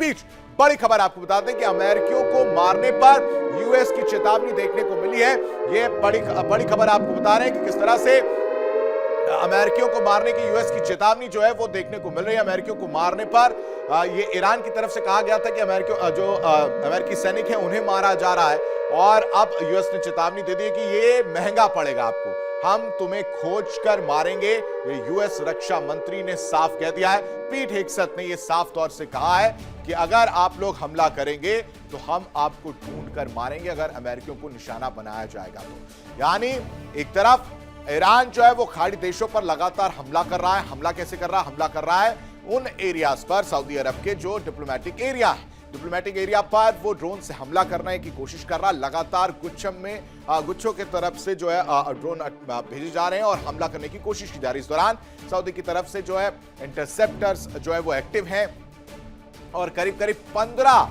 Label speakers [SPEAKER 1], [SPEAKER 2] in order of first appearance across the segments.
[SPEAKER 1] बीच बड़ी खबर आपको बता दें कि अमेरिकियों को मारने पर यूएस की चेतावनी देखने को मिली है। यह बड़ी खबर आपको बता रहे हैं कि किस तरह से अमेरिकियों को मारने की यूएस की चेतावनी जो है वो देखने को मिल रही है। अमेरिकियों को मारने पर ये ईरान की तरफ से कहा गया था कि अमेरिकी सैनिक हैं उन्हें मारा जा रहा है, और अब यूएस ने चेतावनी दे दी है कि ये महंगा पड़ेगा आपको, हम तुम्हें खोज कर मारेंगे। ये यूएस रक्षा मंत्री ने साफ कह दिया है। पीट हेग्सेथ ने यह साफ तौर से कहा है कि अगर आप लोग हमला करेंगे तो हम आपको ढूंढ कर मारेंगे, अगर अमेरिकियों को निशाना बनाया जाएगा तो। यानी एक तरफ ईरान जो है वो खाड़ी देशों पर लगातार हमला कर रहा है। हमला कैसे कर रहा है? हमला कर रहा है उन एरियाज पर, सऊदी अरब के जो डिप्लोमेटिक एरिया है, डिप्लोमेटिक एरिया पर वो ड्रोन से हमला करने की कोशिश कर रहा है। लगातार गुच्छों की तरफ से जो है ड्रोन भेजे जा रहे हैं और हमला करने की कोशिश की जा रही है। इस दौरान सऊदी की तरफ से जो है इंटरसेप्टर्स जो है वो एक्टिव हैं और करीब करीब 15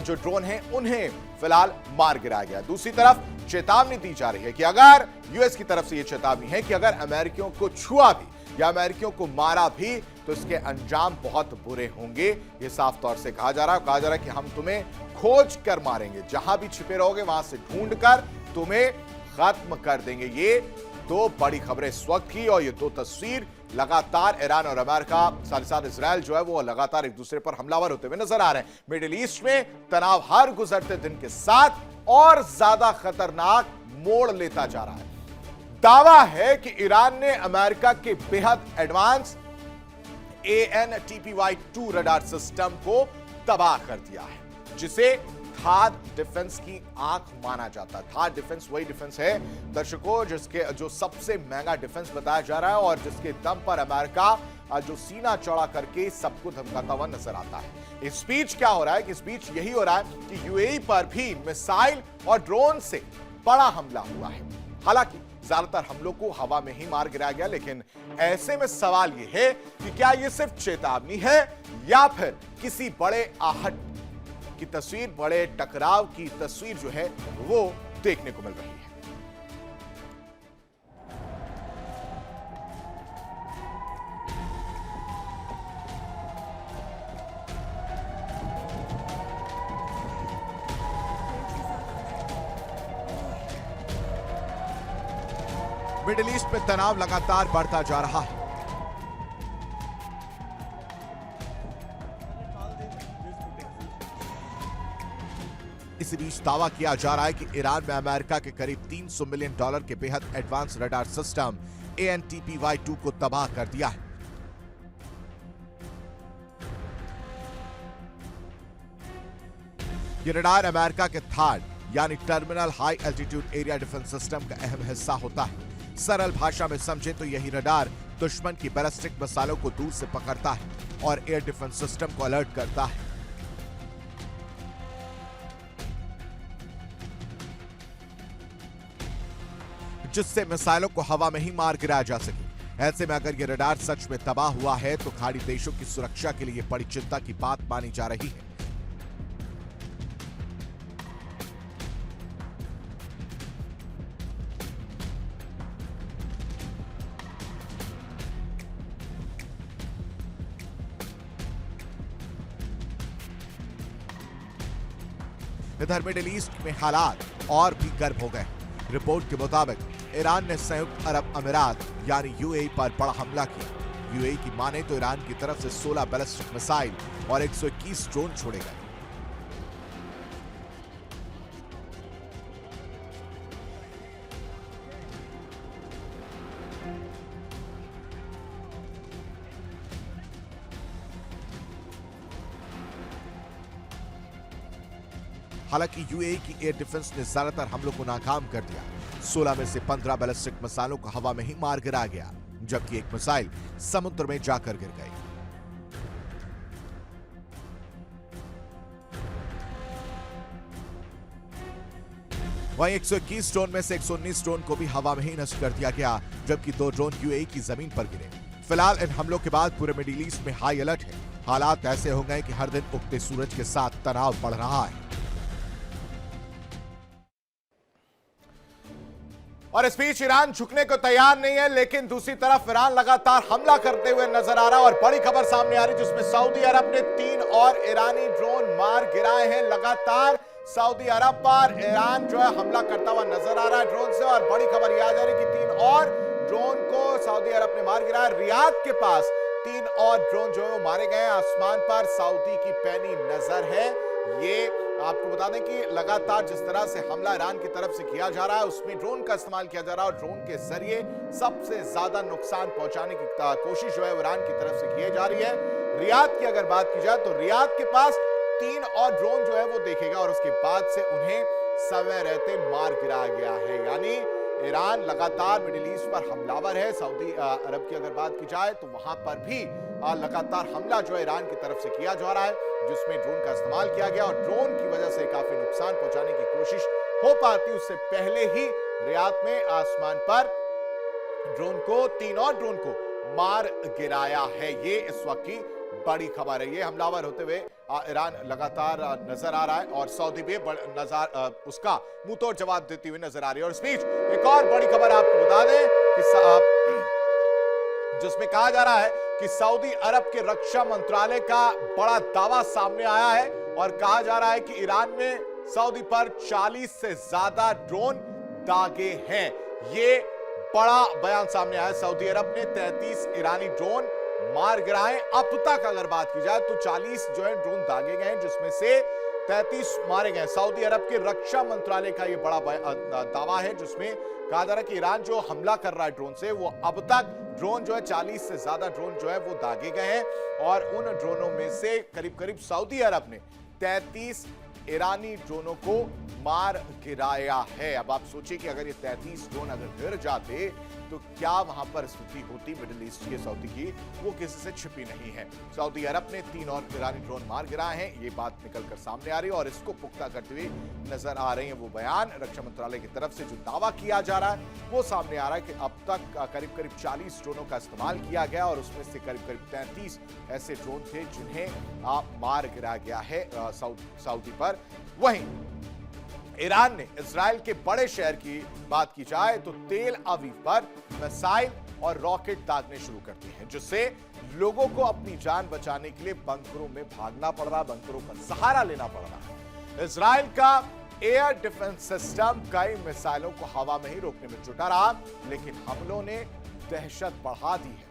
[SPEAKER 1] जो ड्रोन हैं उन्हें फिलहाल मार गिराया गया। दूसरी तरफ चेतावनी दी जा रही है कि अगर यूएस की तरफ से यह चेतावनी है कि अगर अमेरिकियों को छुआ भी या अमेरिकियों को मारा भी तो इसके अंजाम बहुत बुरे होंगे। यह साफ तौर से कहा जा रहा है कि हम तुम्हें खोज कर मारेंगे, जहां भी छिपे रहोगे वहां से ढूंढ कर तुम्हें खत्म कर देंगे। ये दो बड़ी खबरें इस वक्त की, और ये दो तस्वीर लगातार ईरान और अमेरिका, साथ ही साथ इजरायल जो है वो लगातार एक दूसरे पर हमलावर होते हुए नजर आ रहे हैं। मिडिल ईस्ट में तनाव हर गुजरते दिन के साथ और ज्यादा खतरनाक मोड़ लेता जा रहा है। दावा है कि ईरान ने अमेरिका के बेहद एडवांस ANTPY-2 रडार सिस्टम को तबाह कर दिया है, जिसे थाद डिफेंस की आंख माना जाता है। थाद डिफेंस वही डिफेंस है दर्शकों जो सबसे महंगा डिफेंस बताया जा रहा है और जिसके दम पर अमेरिका जो सीना चौड़ा करके सबको धमकाता हुआ नजर आता है। इस बीच क्या हो रहा है कि इस बीच यही हो रहा है कि यूएई पर भी मिसाइल और ड्रोन से बड़ा हमला हुआ है। हालांकि ज्यादातर हमलों को हवा में ही मार गिराया गया, लेकिन ऐसे में सवाल यह है कि क्या यह सिर्फ चेतावनी है या फिर किसी बड़े आहट की तस्वीर, बड़े टकराव की तस्वीर जो है वो देखने को मिल रही है। मिडिल ईस्ट में तनाव लगातार बढ़ता जा रहा है। इसी बीच दावा किया जा रहा है कि ईरान में अमेरिका के करीब $300 मिलियन के बेहद एडवांस रडार सिस्टम ANTPY-2 को तबाह कर दिया है। ये रडार अमेरिका के थाड यानी terminal high altitude area defence system का अहम हिस्सा होता है। सरल भाषा में समझे तो यही रडार दुश्मन की बैलिस्टिक मिसाइलों को दूर से पकड़ता है और एयर डिफेंस सिस्टम को अलर्ट करता है। जिससे मिसाइलों को हवा में ही मार गिराया जा सके। ऐसे में अगर यह रडार सच में तबाह हुआ है तो खाड़ी देशों की सुरक्षा के लिए बड़ी चिंता की बात मानी जा रही है। इधर मिडिल ईस्ट में हालात और भी गर्म हो गए। रिपोर्ट के मुताबिक ईरान ने संयुक्त अरब अमीरात यानी यूएई पर बड़ा हमला किया। यूएई की माने तो ईरान की तरफ से 16 बैलिस्टिक मिसाइल और 121 ड्रोन छोड़े गए। हालांकि यूएई की एयर डिफेंस ने ज्यादातर हमलों को नाकाम कर दिया। 16 में से 15 बैलिस्टिक मिसाइलों को हवा में ही मार गिराया गया, जबकि एक मिसाइल समुद्र में जाकर गिर गई। वहीं 121 ड्रोन में से 119 ड्रोन को भी हवा में ही नष्ट कर दिया गया, जबकि 2 ड्रोन यूएई की जमीन पर गिरे। फिलहाल इन हमलों के बाद पूरे मिडिल ईस्ट में हाई अलर्ट है। हालात ऐसे हो गए कि हर दिन उगते सूरज के साथ तनाव बढ़ रहा है। और इस बीच ईरान झुकने को तैयार नहीं है, लेकिन दूसरी तरफ ईरान लगातार हमला करते हुए नजर आ रहा है और बड़ी खबर सामने आ रही है जिसमें सऊदी अरब ने 3 और ईरानी ड्रोन मार गिराए हैं। लगातार सऊदी अरब पर ईरान जो है हमला करता हुआ नजर आ रहा है ड्रोन से, और बड़ी खबर यह आ जा रही है कि 3 और ड्रोन को सऊदी अरब ने मार गिराया। रियाद के पास 3 और ड्रोन जो है वो मारे गए। आसमान पर सऊदी की पैनी नजर है। ये आपको बता दें कि लगातार जिस तरह से हमला ईरान की तरफ से किया जा रहा है उसमें ड्रोन का इस्तेमाल किया जा रहा है और ड्रोन के जरिए सबसे ज्यादा नुकसान पहुंचाने की कोशिश जो है ईरान की तरफ से की जा रही है। रियाद की अगर बात की जाए तो रियाद के पास 3 और ड्रोन जो है वो देखेगा और उसके बाद से उन्हें समय रहते मार गिराया गया है। यानी ईरान लगातार मिडिल ईस्ट पर हमलावर है। सऊदी अरब की अगर बात की जाए तो वहां पर भी लगातार हमला जो है ईरान की तरफ से किया जा रहा है, जिसमें ड्रोन का इस्तेमाल किया गया और ड्रोन की वजह से काफी नुकसान पहुंचाने की कोशिश हो पाती उससे पहले ही रियाद में आसमान पर 3 और ड्रोन को मार गिराया है। ये इस वक्त की बड़ी खबर है। ये हमलावर होते हुए ईरान लगातार नजर आ रहा है और सऊदी भी उसका मुंह तोड़ जवाब देती हुई नजर आ रही है। और इस बीच एक और बड़ी खबर आपको बता दें कि जिसमें कहा जा रहा है कि सऊदी अरब के रक्षा मंत्रालय का बड़ा दावा सामने आया है और कहा जा रहा है कि ईरान में सऊदी पर 40 से ज्यादा ड्रोन दागे हैं। ये बड़ा बयान सामने आया। सऊदी अरब ने 33 ईरानी ड्रोन मार गिराए। अब तक अगर बात की जाए तो 40 जो है ड्रोन दागे गए हैं, जिसमें से 33 मारे गए। सऊदी अरब के रक्षा मंत्रालय का यह बड़ा दावा है जिसमें कहा जा रहा है कि ईरान जो हमला कर रहा है ड्रोन से, वो अब तक ड्रोन जो है 40 से ज्यादा ड्रोन जो है वो दागे गए हैं और उन ड्रोनों में से करीब सऊदी अरब ने 33 ईरानी ड्रोनों को मार गिराया है। अब आप सोचिए कि अगर ये 33 ड्रोन अगर गिर जाते तो क्या वहां पर स्थिति होती मिडिल ईस्ट के सऊदी की, वो किसी से छिपी नहीं है। सऊदी अरब ने 3 और ईरानी ड्रोन मार गिराए हैं, ये बात निकलकर सामने आ रही है और इसको पुख्ता करते हुए नजर आ रहे हैं वो बयान। रक्षा मंत्रालय की तरफ से जो दावा किया जा रहा है वो सामने आ रहा है कि अब तक करीब 40 ड्रोनों का इस्तेमाल किया गया और उसमें से करीब 33 ऐसे ड्रोन थे जिन्हें मार गिराया गया है सऊदी पर। वहीं ईरान ने इजराइल के बड़े शहर की बात की जाए तो तेल अवीव पर मिसाइल और रॉकेट दागने शुरू करते हैं, जिससे लोगों को अपनी जान बचाने के लिए बंकरों में भागना पड़ रहा है, बंकरों का सहारा लेना पड़ रहा है। इजराइल का एयर डिफेंस सिस्टम कई मिसाइलों को हवा में ही रोकने में जुटा रहा, लेकिन हमलों ने दहशत बढ़ा दी है।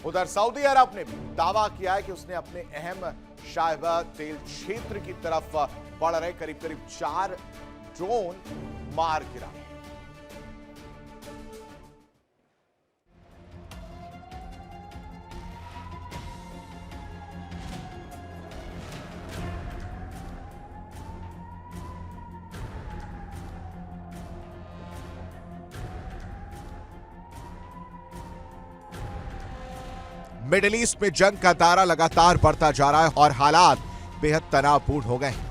[SPEAKER 1] उधर सऊदी अरब ने भी दावा किया है कि उसने अपने अहम शायबा तेल क्षेत्र की तरफ बढ़ रहे करीब 4 ड्रोन मार गिराए। मिडिल ईस्ट में जंग का दायरा लगातार बढ़ता जा रहा है और हालात बेहद तनावपूर्ण हो गए हैं।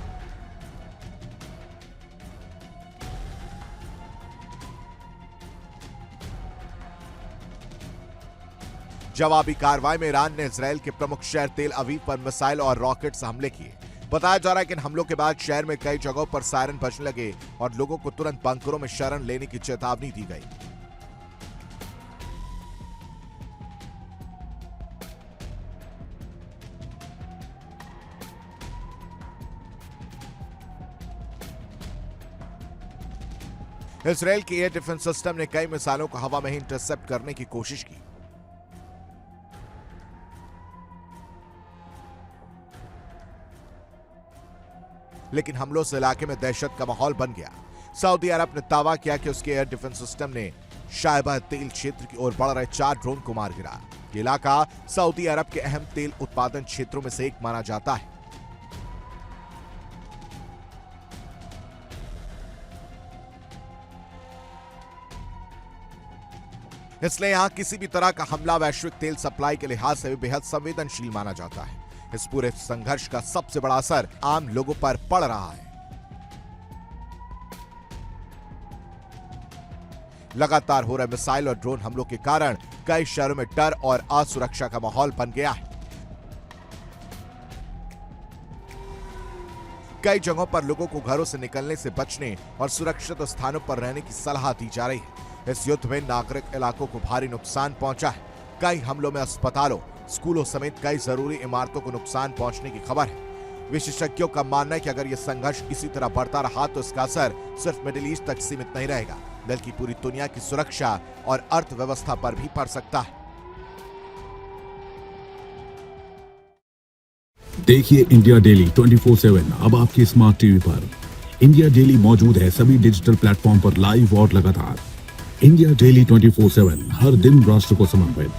[SPEAKER 1] जवाबी कार्रवाई में ईरान ने इजराइल के प्रमुख शहर तेल अवीव पर मिसाइल और रॉकेट से हमले किए। बताया जा रहा है कि इन हमलों के बाद शहर में कई जगहों पर सायरन बजने लगे और लोगों को तुरंत बंकरों में शरण लेने की चेतावनी दी गई। इजराइल के एयर डिफेंस सिस्टम ने कई मिसाइलों को हवा में ही इंटरसेप्ट करने की कोशिश की। लेकिन हमलों से इलाके में दहशत का माहौल बन गया। सऊदी अरब ने दावा किया कि उसके एयर डिफेंस सिस्टम ने शायबा तेल क्षेत्र की ओर बढ़ रहे 4 ड्रोन को मार गिराया। ये इलाका सऊदी अरब के अहम तेल उत्पादन क्षेत्रों में से एक माना जाता है। इसलिए यहां किसी भी तरह का हमला वैश्विक तेल सप्लाई के लिहाज से भी बेहद संवेदनशील माना जाता है। इस पूरे संघर्ष का सबसे बड़ा असर आम लोगों पर पड़ रहा है। लगातार हो रहे मिसाइल और ड्रोन हमलों के कारण कई शहरों में डर और असुरक्षा का माहौल बन गया है। कई जगहों पर लोगों को घरों से निकलने से बचने और सुरक्षित स्थानों पर रहने की सलाह दी जा रही है। इस युद्ध में नागरिक इलाकों को भारी नुकसान पहुंचा है। कई हमलों में अस्पतालों, स्कूलों समेत कई जरूरी इमारतों को नुकसान पहुंचने की खबर है। विशेषज्ञों का मानना है कि अगर यह संघर्ष इसी तरह बढ़ता रहा तो इसका असर सिर्फ मिडिल ईस्ट तक सीमित नहीं रहेगा, बल्कि पूरी दुनिया की सुरक्षा और अर्थव्यवस्था पर भी पड़ सकता है।
[SPEAKER 2] देखिए इंडिया डेली 24/7 अब आपके स्मार्ट टीवी पर। इंडिया डेली मौजूद है सभी डिजिटल प्लेटफॉर्म पर लाइव और लगातार। इंडिया डेली 24/7 हर दिन राष्ट्र को समर्पित।